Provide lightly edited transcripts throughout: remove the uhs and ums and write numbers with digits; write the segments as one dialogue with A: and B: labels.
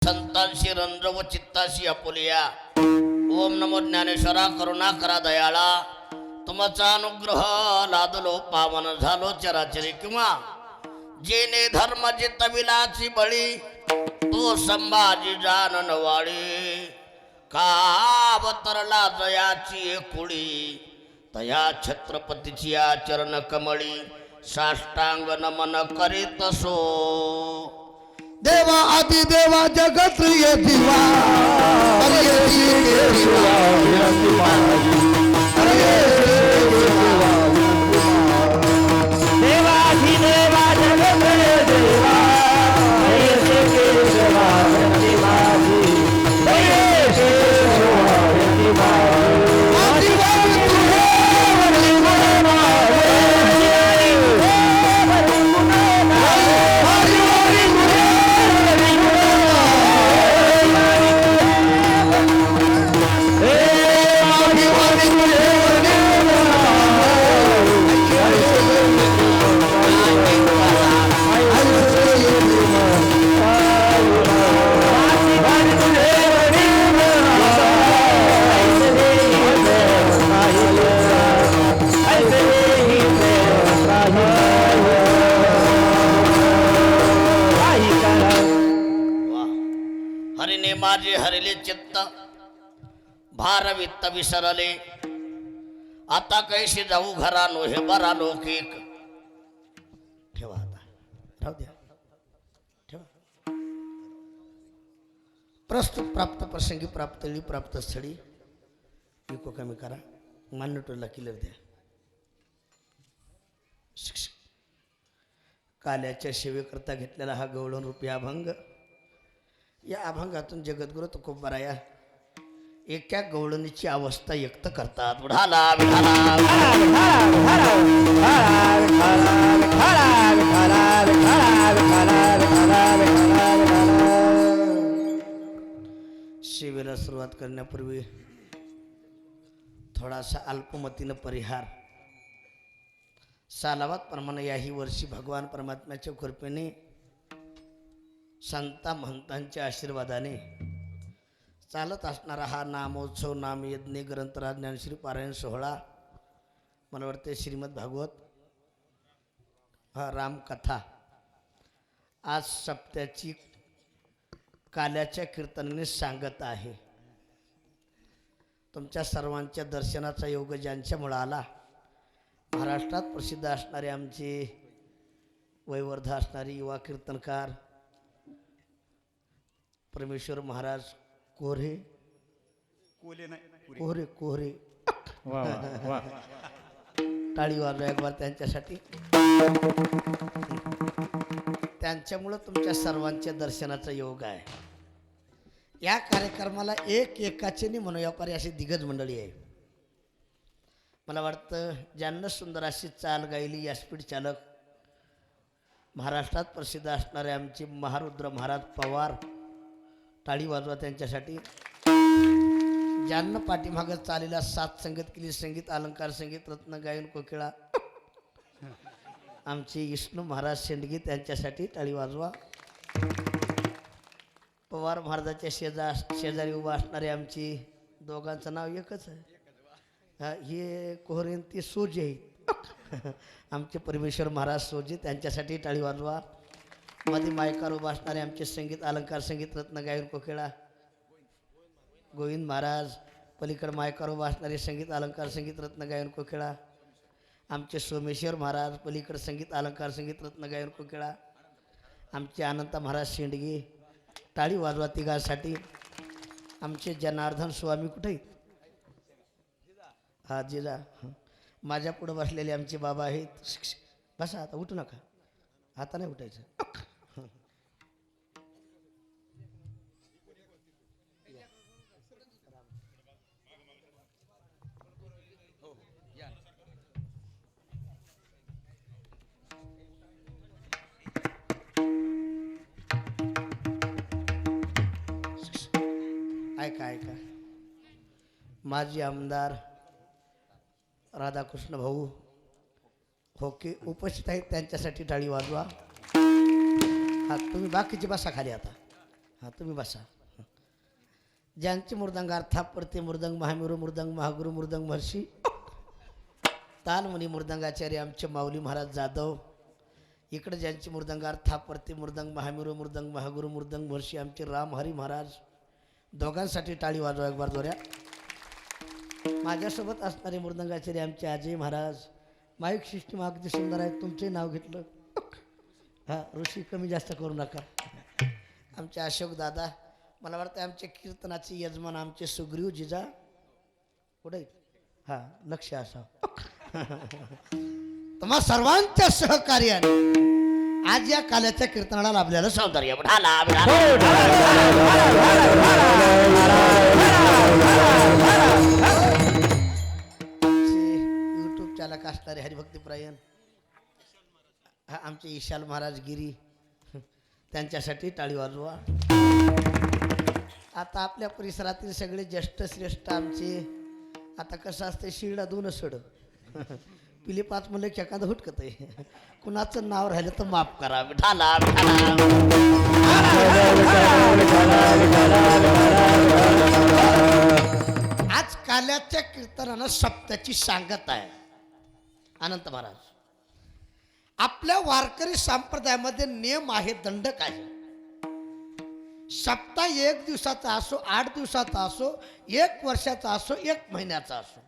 A: संतांशी रंद्र व चित्ताशी आपुलिया. ओम नमो ज्ञानेश्वरा करुणा करा दयाळा. तुमचा अनुग्रह लादलो पावन झालो चराचरी किंवा जेने धर्म जितविलाची बळी तो संभाजी जानन वाळी. कावतरला जयाची कुळी तया छत्रपतीची आचरण कमळी. साष्टांग नमन करीत सो
B: देवा आदि देवा जगत ये दिवा अरे ये दिवा अरे ये दिवा देवा आदि देवा जगत ये दिवा अरे ये दिवा दिवा अरे ये दिवा
A: हरिने माझे हरिले चित्त भारवित्त विसरले. आता कैसे जाऊ घरानो हे बरा लौकिक. ठेवा आता राहू द्या ठेवा. प्रस्तुत प्राप्त प्रसंगी प्राप्तली प्राप्त स्थळी इको कमी करा. मान्यटोला क्लिअर द्या. काल्याच्या सेवेकरता घेतलेला हा गवळण रूपी अभंग. या अभंगातून जगद्गुरु तुकोबाराया एका गवळणीची अवस्था व्यक्त करतात. उडाला सेवेला सुरुवात करण्यापूर्वी थोडासा अल्पमतीनं परिहार. सालावात प्रमाणे याही वर्षी भगवान परमात्म्याच्या कृपेने संता महंतांच्या आशीर्वादाने चालत असणारा हा नामोत्सव नामयज्ञ ग्रंथराज ज्ञानश्री पारायण सोहळा. मला वाटते श्रीमद भागवत हा रामकथा आज सप्त्याची काल्याच्या कीर्तनाने सांगत आहे. तुमच्या सर्वांच्या दर्शनाचा योग ज्यांच्यामुळे आला. महाराष्ट्रात प्रसिद्ध असणारे आमचे वयवर्ध असणारे युवा कीर्तनकार परमेश्वर महाराज कोरे कोरे कोरे टाळी वाजवा एक बार त्यांच्यासाठी. त्यांच्यामुळं तुमच्या सर्वांच्या दर्शनाचा योग आहे. या कार्यक्रमाला एक एकाचे नाही म्हणू व्यापारी अशी दिग्गज मंडळी आहे. मला वाटतं ज्यांना सुंदर अशी चाल गायली यासपीठ चालक महाराष्ट्रात प्रसिद्ध असणारे आमचे महारुद्र महाराज पवार. टाळी वाजवा त्यांच्यासाठी. ज्यांना पाठीमागं चालेला सात संगत केली संगीत अलंकार संगीत रत्न गायन कोकिळा आमचे विष्णू महाराज शेंडगे त्यांच्यासाठी टाळी वाजवा. पवार महाराजाच्या शेजारी उभा असणारे आमची दोघांचं नाव एकच आहे. हे कोहरेन ती सोजे आहेत आमचे परमेश्वर महाराज सोजे त्यांच्यासाठी टाळी वाजवा. मध्ये मायकार उभा असणारे आमचे संगीत अलंकार संगीत रत्न गायन कोकिळा गोविंद महाराज. पलीकडे मायकार उभा असणारे संगीत अलंकार संगीत रत्न गायन कोकिळा आमचे सोमेश्वर महाराज. पलीकडे संगीत अलंकार संगीत रत्न गायन कोकिळा आमचे अनंत महाराज शेंडगे. टाळी वाजवा तिघांसाठी. आमचे जनार्दन स्वामी कुठे आहेत? हा जिजा. माझ्या पुढं बसलेले आमचे बाबा आहेत. बसा आता उठू नका. आता नाही उठायचं. ऐका ऐका. माजी आमदार राधाकृष्ण भाऊ होके उपस्थित आहेत त्यांच्यासाठी टाळी वाजवा. हा तुम्ही बाकीची बसा खाली आता. हां तुम्ही बसा. ज्यांचे मृदंग अर्थापरते मृदंग महामेरू मृदंग महागुरु मृदंग महर्षी तालमणी मृदंगाचार्य आमचे माऊली महाराज जाधव. इकडे ज्यांचे मृदंग अर्थापरते मृदंग महामेरू मृदंग महागुरु मृदंग महर्षी आमचे राम हरी महाराज. दोघांसाठी टाळी वाजवा एक बार जोऱ्या. माझ्यासोबत असणारे मृदंगाचार्य आमचे अजय महाराज. माईक सिस्टीम अगदी सुंदर आहे. तुमचे नाव घेतलं हां ऋषी कमी जास्त करू नका. आमचे अशोक दादा. मला वाटतं आमचे कीर्तनाचे यजमान आमचे सुग्रीव जिजा कुठे हां लक्ष असावं. तुम्हा सर्वांच्या सहकार्याने आज या काल्याच्या कीर्तनाला लाभलेलं सौंदर्य यूट्यूब चालक असणारे हरिभक्तीपरायण हा आमचे ईशाल महाराज गिरी त्यांच्यासाठी टाळी वाजवा. आता आपल्या परिसरातील सगळे ज्येष्ठ श्रेष्ठ आमचे. आता कसं असतं शिरडा दोन सड पिली पाच म्हणलं की एखादं हुटकत आहे. कुणाचं नाव राहिलं तर माफ करा. विठाला आज काल्याच्या कीर्तनानं सप्त्याची सांगत आहे. अनंत महाराज आपल्या वारकरी संप्रदायामध्ये नियम आहे दंडक आहे. सप्ताह 1 दिवसाचा असो 8 दिवसाचा असो 1 वर्षाचा असो 1 महिन्याचा असो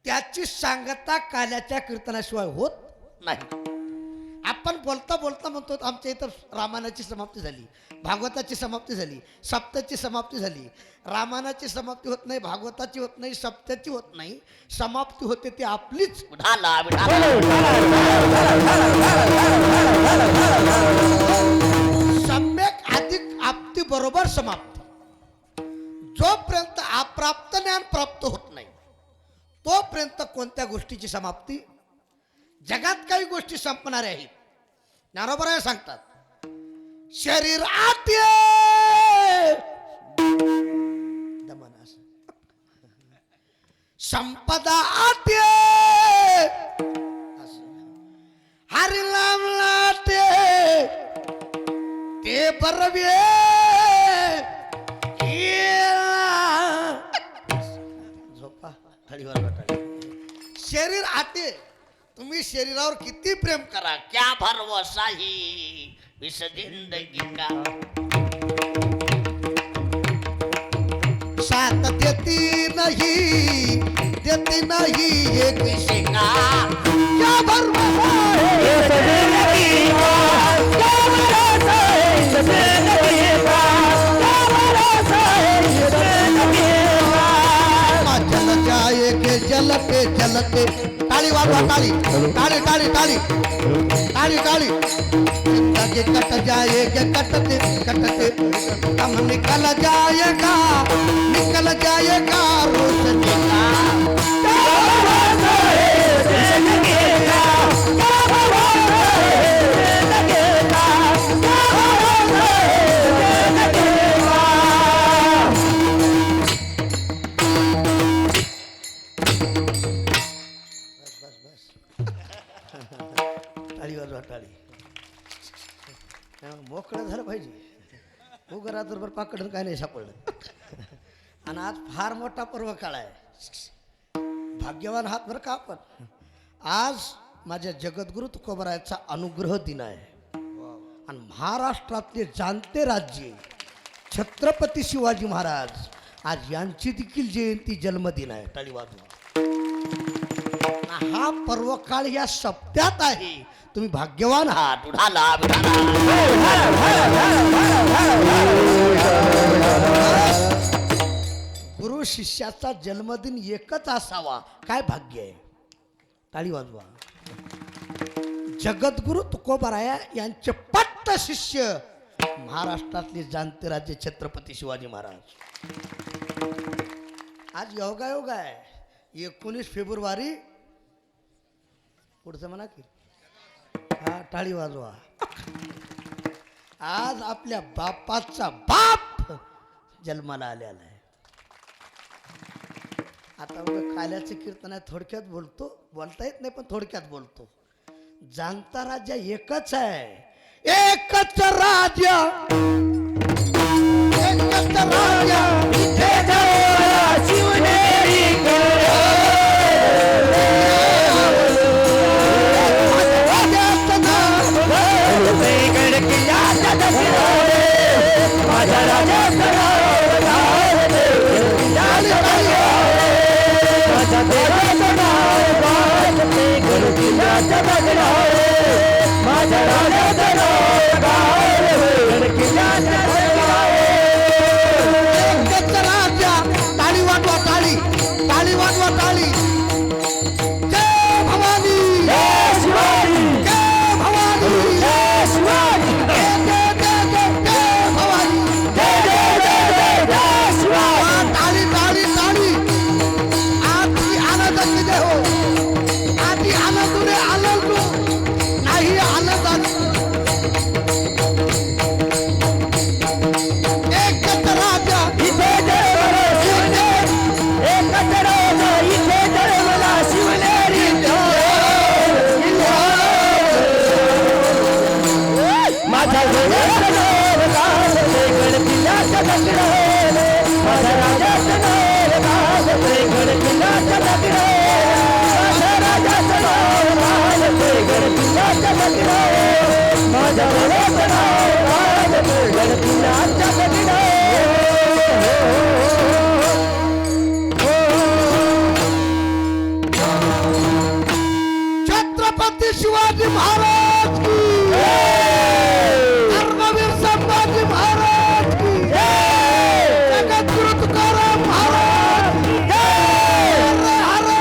A: त्याची सांगता काल्याच्या कीर्तनाशिवाय होत नाही. आपण बोलता बोलता म्हणतो आमच्या इथं रामायणाची समाप्ती झाली भागवताची समाप्ती झाली सप्त्याची समाप्ती झाली. रामायणाची समाप्ती होत नाही भागवताची होत नाही सप्त्याची होत नाही. समाप्ती होते ती आपलीच. सम्यक अधिक आपती बरोबर समाप्ती. जोपर्यंत अप्राप्त ज्ञान प्राप्त होत नाही तोपर्यंत कोणत्या गोष्टीची समाप्ती. जगात काही गोष्टी संपणाऱ्या आहेत. ज्ञानोबा राय सांगतात शरीर आटे दमन संपदा आटे हरिनाम लाटे ते बरवे झोपा थळीवर शरीर आटे. तुम्ही शरीरावर किती प्रेम करा क्या भरवसा ही विस जिंदगी का. साथ देती नहीं एक विषय का क्या भरवसा है इस जिंदगी का. क्या भरोसा है इस जिंदगी का. क्या भरोसा है इस जिंदगी का. जल जाएगे जलते ताली वाजवा ताली ताली ताली ताली ताली ताली. जिंदगी कट जाएगी कटते कटते दम निकल जाएगा रोशनी का. क्या भरोसा है जिंदगी का. क्या भरोसा है जिंदगी का. क्या भरोसा है जिंदगी का. टाळी वाजवा टाळी. मोकळं झालं पाहिजे. उगं रात्रभर पाकडून काय नाही सापडलं. आणि आज फार मोठा पर्व काळ आहे. भाग्यवान हात बरं का आपण. आज माझ्या जगद्गुरु तुकोबरायाचा अनुग्रह दिन आहे. आणि महाराष्ट्रातले जाणते राज्य छत्रपती शिवाजी महाराज आज यांची देखील जयंती जन्मदिन आहे. टाळी वाजवा. हा पर्व काळ या सप्त्यात आहे. तुम्ही भाग्यवान आहात. उठाला गुरु शिष्याचा जन्मदिन एकच असावा काय भाग्य आहे. टाळी वाजवा. जगद्गुरु तुकोबराया यांचे पट्ट शिष्य महाराष्ट्रातले जाणते राज्य छत्रपती शिवाजी महाराज. आज योगायोग आहे. 19 फेब्रुवारी पुढचं म्हणा की हा टाळी वाजवा. आज आपल्या बापाचा बाप जन्माला आलेला आहे. आता उगा काल्याचं कीर्तन आहे. थोडक्यात बोलतो. बोलता येत नाही पण थोडक्यात बोलतो. जाणता राजा एकच आहे. एकच राजा
B: माझ्या राजाचं नाव गाजते गडकिल्ल्याच्या दगडावर माझ्या देवाचं नाव गाजते गडकिल्ल्याच्या दगडावर माझ्या राजाचं नाव गाजते गडकिल्ल्याच्या दगडावर
A: एकच राजा टाळी वाजवा टाळी टाळी वाजवा टाळी जय भवानी
B: जय शिवाजी
A: जय भवानी
B: जय शिवाजी
A: जय जय जय जय जय भवानी
B: जय जय जय जय जय शिवाजी
A: टाळी टाळी टाळी आधी आनंदाची दे हो आधी आनंदुने आनंद नाही आनंदाने एकच राजा
B: इथे जन्मला शिवनेरी एकच राजा इथे जन्मला शिवनेरी माझ्या राजाचं नाव गाजते गडकिल्ल्याच्या दगडावर माझ्या राजाचं नाव गाजते गडकिल्ल्याच्या दगडावर माझ्या राजाचं नाव गाजते गडकिल्ल्याच्या दगडावर माझ्या राजाचं नाव गाजते गडकिल्ल्याच्या दगडावर
A: छत्रपती शिवाजी महाराज की धर्मवीर संभाजी महाराज की जगद्गुरु तुकाराम महाराज की हर हर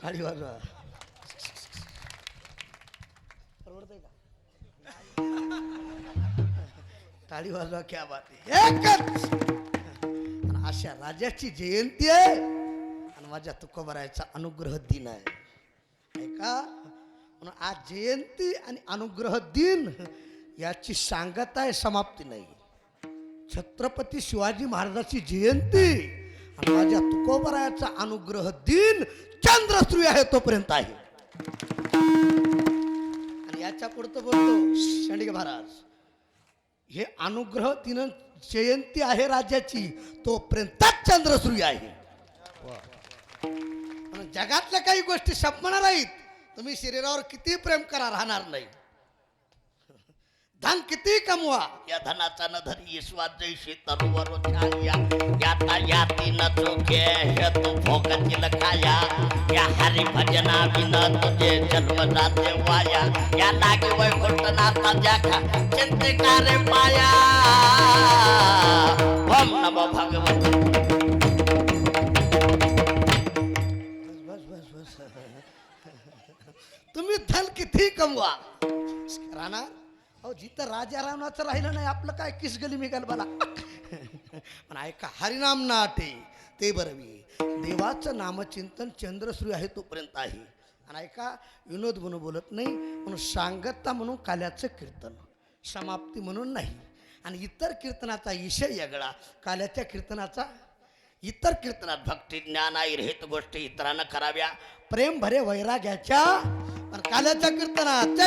A: टाळी वाजवा परवडतंय का टाळी वाजवा क्या बात आहे एकच आणि अशा राजाची जयंती आहे आणि माझ्या तुकोबरायचा अनुग्रह दिन आहे ऐका म्हणून आज जयंती आणि अनुग्रह दिन याची सांगत आहे समाप्ती नाही छत्रपती शिवाजी महाराजाची जयंती आणि माझ्या तुकोबरायाचा अनुग्रह दिन चंद्रश्री आहे तोपर्यंत आहे आणि याच्या पुढचं बोलतो शेंडगे महाराज हे अनुग्रह दिन जयंती आहे राज्याची तोपर्यंतच चंद्रश्री आहे आणि जगातल्या काही गोष्टी संपणार नाहीत तुम्ही शरीरावर किती प्रेम करा राहणार नाही धन किती कमवा या धनाचा न धरी ईश्वात जैशी तरुवर याता याती न चोखे हे तू भोगतील काया या हरी भजना विन तुझे जन्म जाते वाया या लागे वैकुंठ नाथा जाखा चिंतिका रे पाया ओम नमो भगवते बस बस तुम्ही धन किती कमवा राहणार अहो जिथं राजा रावणाचं राहिलं नाही आपलं काय किस गली मिगाल मला पण ऐका हरिनाम नाटे ते बरवी देवाचं नामचिंतन चंद्रश्री आहे तोपर्यंत आहे आणि ऐका विनोद म्हणून बोलत नाही म्हणून सांगता म्हणून काल्याचं कीर्तन समाप्ती म्हणून नाही आणि इतर कीर्तनाचा विषय वेगळा काल्याच्या कीर्तनाचा इतर कीर्तनात भक्ती ज्ञान हेत गोष्टी इतरांना कराव्या प्रेम भरे वैराग्याच्या पण काल्याच्या कीर्तनात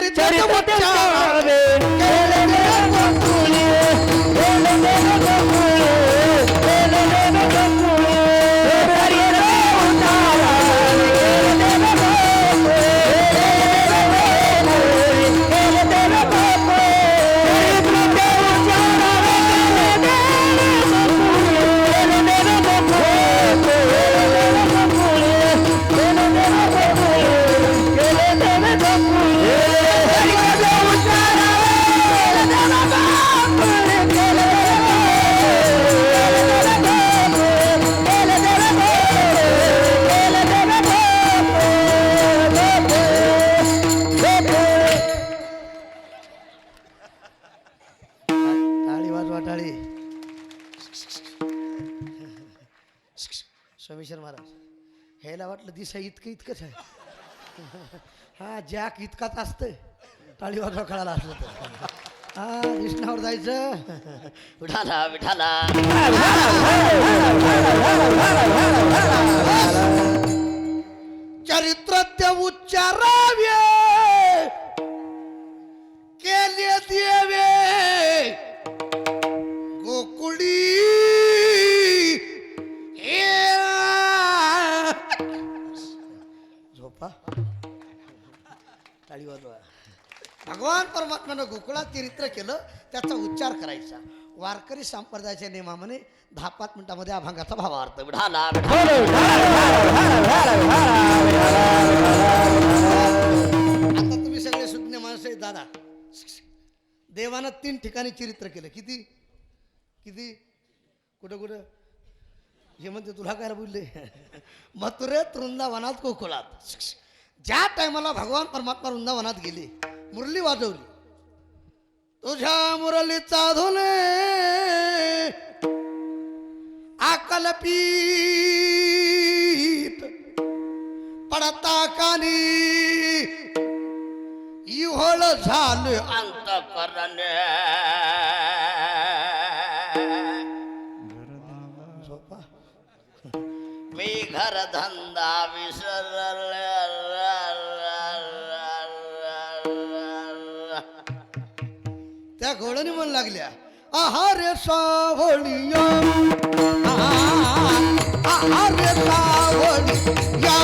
A: सोमेश्वर महाराज ह्याला वाटलं दिसा इतकंच आहे हा जॅक इतकाच असतंय टाळी वाजवा कळाला असलं तर हा कृष्णावर जायचं विठाला विठाला चरित्र ते उच्चारावे केले देवे गोकुळी भगवान परमात्म्यानं गोकुळात चरित्र केलं त्याचा उच्चार करायचा. वारकरी संप्रदायाच्या नियमाने 10-5 मिनिटामध्ये अभंगाचा भावार्थ विढाला आता तुम्ही सगळे सुज्ञ माणसं आहेत दादा. देवानं 3 ठिकाणी चरित्र केलं. किती किती कुठं कुठं हे म्हणते तुला काय बोलले मथुरेत वृंदावनात गोकुळात. ज्या टायमाला भगवान परमात्मा वृंदावनात गेले मुरली वाजवली. तुझ्या मुरलीचा धुने आकलपीत पडता कानी इव्हळ झाले अंतकरण. मी घर धंदा विसरल. त्या घोड्याने म्हण लागल्या आहारे सावळिया आहारे सावळिया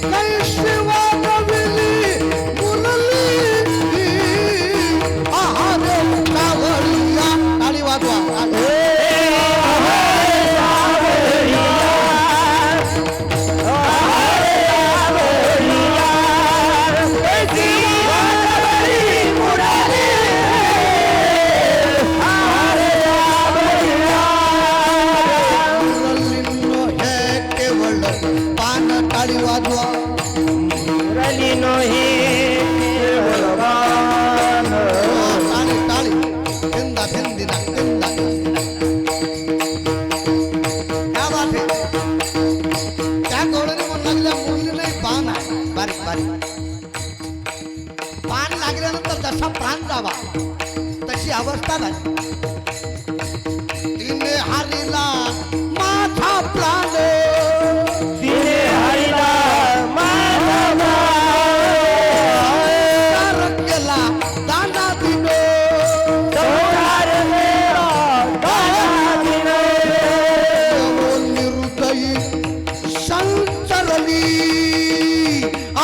A: कैशी वाजविली मुरली आहारे सावळिया. टाळी वाजवा. पान लागल्यानंतर जसा प्राण जावा तशी अवस्था झाली. तिने हरिला माझा प्राण
B: तिने हरिला माझा
A: प्राण केला दाना दिनो
B: संसार मेरा दाना दिनो
A: निरुदयी संचरली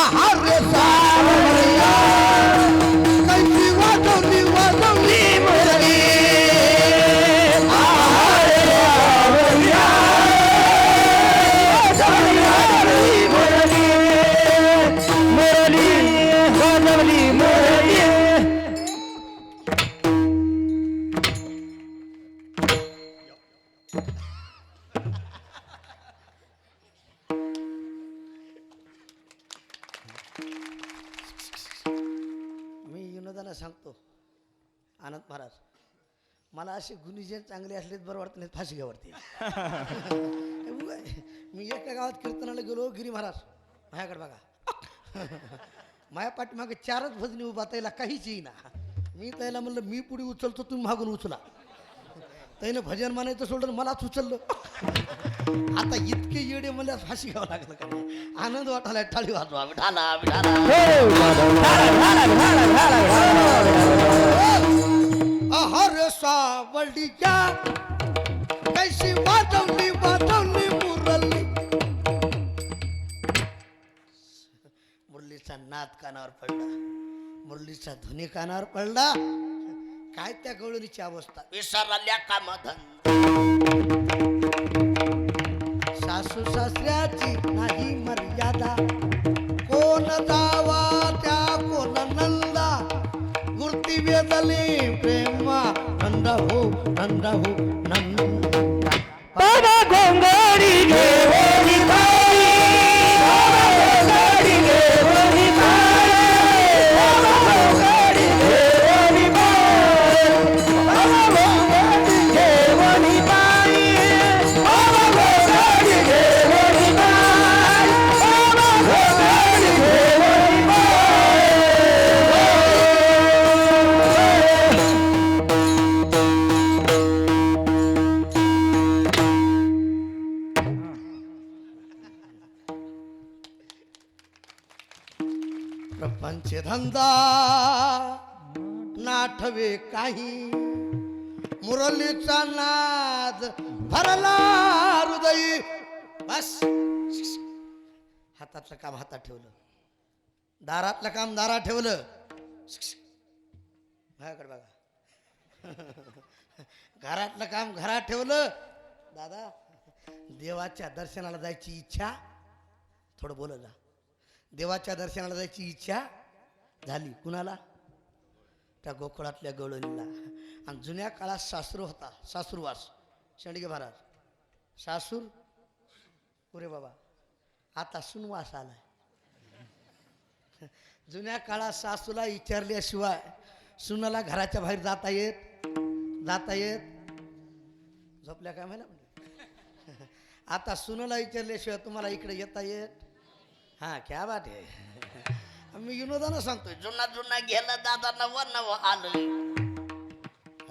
A: आहार्य सावळिया कैसी वाजवली वाजवली मुरली आहार्य सावळिया
B: मुरली मुरली वाजवली मुरली.
A: मी विनोदाला सांगतो आनंद महाराज मला असे गुणीजन चांगले असलेत बरं वाटत नाही फाशी घ्यावरती. मी एका गावात कीर्तनाला गेलो गिरी महाराज माझ्याकडे बघा माझ्या पाठीमागे 4च भजनी उभा त्याला काहीच येईना. मी त्याला म्हणलं मी पुढे उचलतो तुम्ही मागून उचला. त्यानं भजन म्हणायचं सोडलं मलाच उचललं. आता इतके येडे मला फाशी घ्यावं लागलं का नाही. आनंद वाटायला टाळी वाजवा विठाला विठाला. आहार सावळिया कैसी वाजवली वाजवली मुरली. मुरलीचा नाद कानावर पडला मुरलीचा ध्वनी कानावर पडला. काय त्या गवळणीची अवस्था विसरल्या कामधन. सासू सासऱ्याची नाही मर्यादा कोण जावा त्या कोण नंदा मूर्ती वेदली प्रेमा नंदा हो नंदा हो नंदा.
B: बाबा घोंगडी घेऊन बाई बाबा घोंगडी घेऊन बाई बाबा घोंगडी घेऊन बाई बाबा घोंगडी घेऊन बाई बाबा घोंगडी घेऊन बाई बाबा घोंगडी घेऊन
A: प्रपंच धंदा नाठवे काही मुरलीचा नाद भरला हृदयी. बस हातातलं काम हातात ठेवलं दारातलं काम दारात ठेवलं. माझ्याकडे बघा. घरातलं काम घरात ठेवलं. दादा देवाच्या दर्शनाला जायची इच्छा, थोडं बोलत जा. देवाच्या दर्शनाला जायची इच्छा झाली. कुणाला? त्या गोकुळातल्या गवळणीला. आणि जुन्या काळात सासरू होता, सासुरवास. शेंडगे महाराज सासूर पुरे बाबा. आता सुनवास आलाय. जुन्या काळात सासूला विचारल्याशिवाय सुनाला घराच्या बाहेर जाता येत. झोपल्या काय म्हणा. आता सुनाला विचारल्याशिवाय तुम्हाला इकडे येता येत. हा क्या बात आहे. मी विनोदानं सांगतोय. जुना गेला दादा नवं आलं.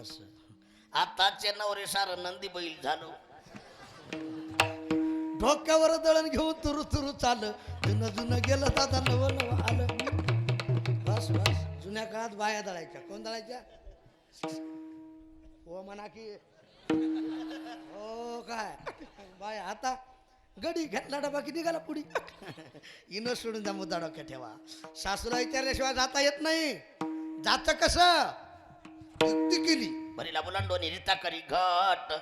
A: असं आताचे नवरे सार नंदी बैल झालो. डोक्यावर दळण घेऊन तुरु चाल. जुनं गेलं दादा नवं आलं. बस जुन्या काळात बाया दळायच्या. कोण दळायच्या? हो म्हणा की हो काय बाया. आता गडी घेतला डबा की निघाला पुढी. इनो सोडून द्या, मुद्दा डोक्यात ठेवा. सासूला विचारल्याशिवाय जाता येत नाही. जात कसं? युक्ती केली. बरीला बुलांडोनी रीता करी घट.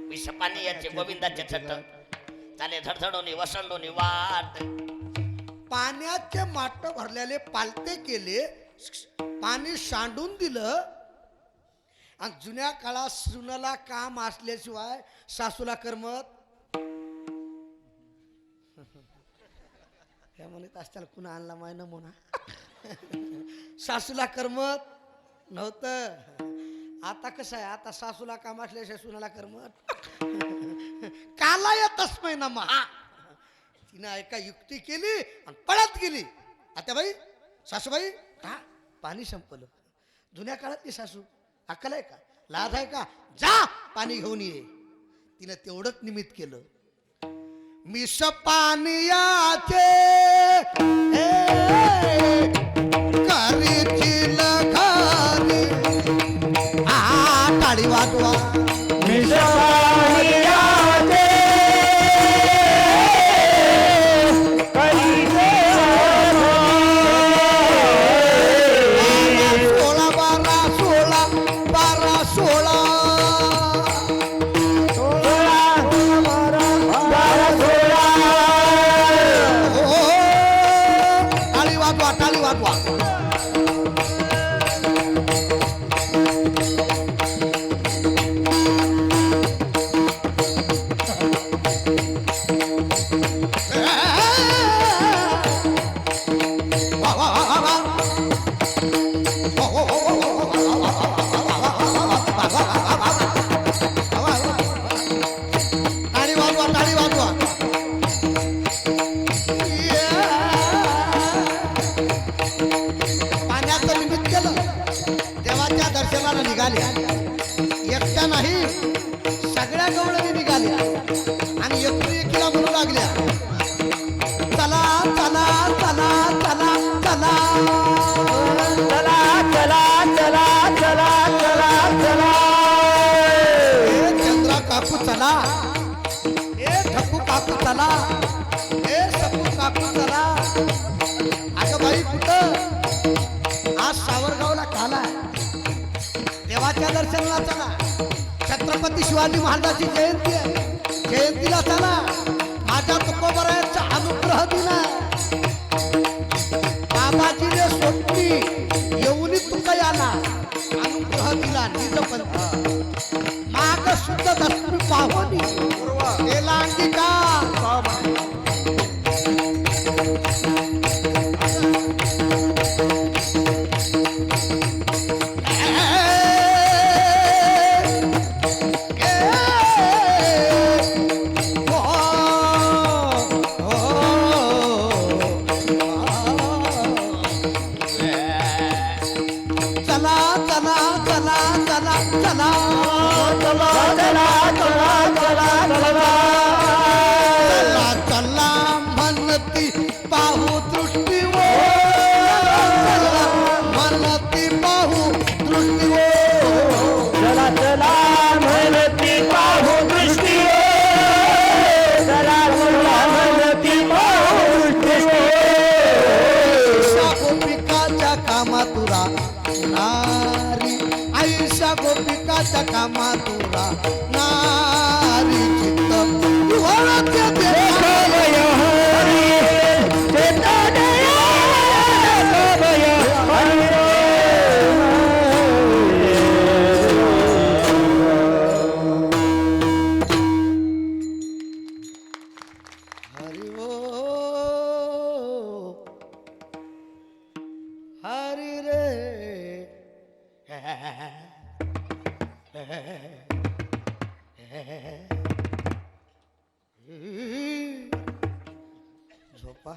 A: विषपाणी याचे गोविंदाचे छट. चाले धडधडोनी वसंडोनी वाट. पाण्याचे माट भरलेले पालते केले. पाणी सांडून दिलं. आणि जुन्या काळात सुनाला काम असल्याशिवाय सासूला करमत. काय म्हणत असताना कुणा आणला माय नमुना. सासूला करमत नव्हतं. आता कसं आहे? आता सासूला काम असल्याशिवाय सुनाला करमत. काला येतच नाही ना महा. तिनं एका युक्ती केली आणि पळत गेली. आता बाई सासूबाई का पाणी संपलं. जुन्या काळातली सासू अक्कल आहे का? लाज आहे का? जा पाणी घेऊन ये. तिनं तेवढंच निमित्त केलं. मिस पानियाचे करीची लखारी. टाळी वाजवा.
B: मिस पानियाचे करीचे
A: एकट्या नाही, सगळ्या गवळणी निघाल्या आणि एकीला म्हणू लागल्या, चला चला चला चला चला
B: चला चला चला चला चला चला.
A: चंद्रा काकू चला, ए ठकू काकू चला, ए सपू काकू चला. अगं बाई कुठं? आज सावरगावला काला देवाच्या दर्शनाला चला. छत्रपती शिवाजी महाराजांची जयंती आहे, जयंतीला चला. माझ्या तुकोबरायांचा अनुग्रह दिला. बाबाजीने सोडली येऊन तुका याला अनुग्रह दिला. निजपंथ माग शुद्ध दस्मी पाहुनी केला अंगीकार.
B: चला चला चला चला चला चला.
A: कामा तुरा नारी चित्त वळते
B: देखवय हरी चेतनया देखवय हरी
A: हरि ओ हरि रे झोपा